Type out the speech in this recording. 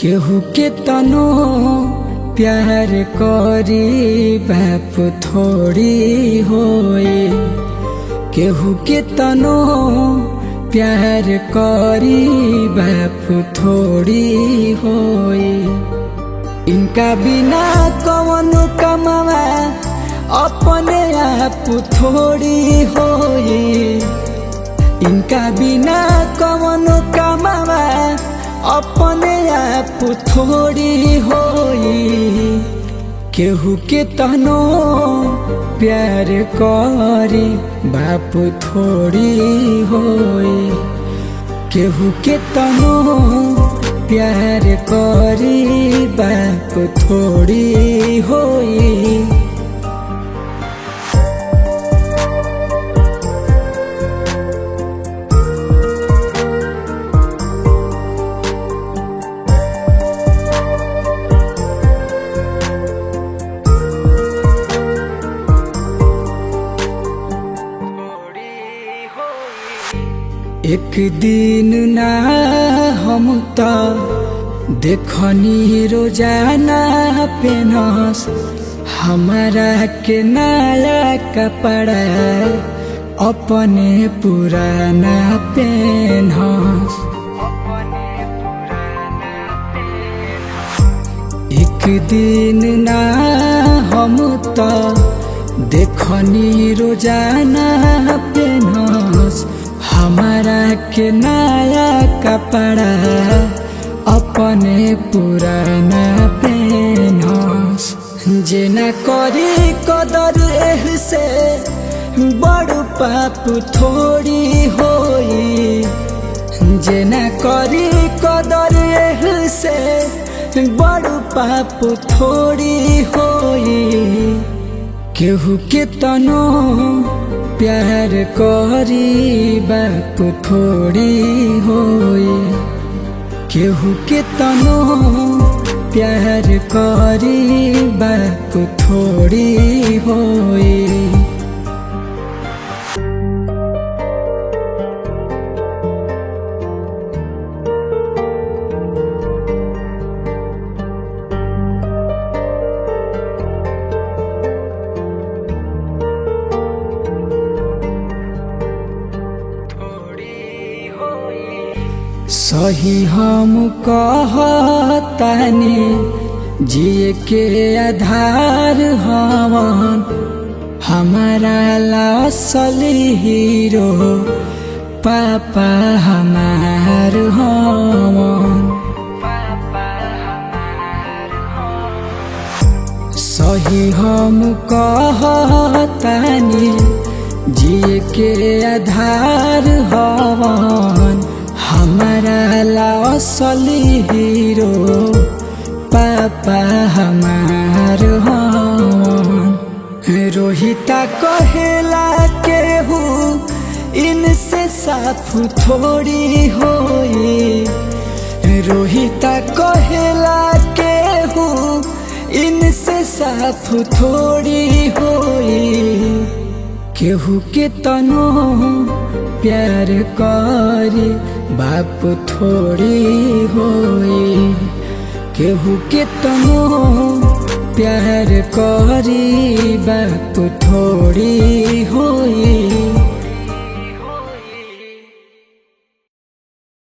केहू के तनो प्यार करी बाप थोड़ी होए। केहू के तनो प्यार करी बाप थोड़ी होए। इनका बिना कौन कमावा अपने आप थोड़ी होए। इनका बिना कौन कमावा अपने आप थोड़ी होई। केहू के तनो प्यार करी बाप थोड़ी होई। केहू के तनो प्यार करी बाप थोड़ी होई। एक दिन ना हम तो देखनी रोजाना पेनस हमारा के नया कपड़ा अपने पुराना पेनस। एक दिन ना हम तो देखनी रोजाना पेनस हमारा के नया कपड़ा अपने पुराना पेनस। जेना करी कदर एह से बड़ पाप थोड़ी होई। जेना करी कदर एह से बड़ पाप थोड़ी होई। केहू के तनो प्यार करी बाप थोड़ी होई। केहू के तनो प्यार करी बाप थोड़ी होई। सही हम कहतानी जिए के आधार हवन हमारा असली हीरो पापा हमार हवन। सही हम कहतानी जिए के आधार हवन हमारा असली हीरो पापा हमार हवन। रोहिता कहेला केहू इनसे साफ थोड़ी होई। रोहिता कहेला केहू इनसे साफ थोड़ी होई। केहू के तनो प्यार करी बाप थोड़ी होई। केहू के तनो प्यार करी बाप थोड़ी होई।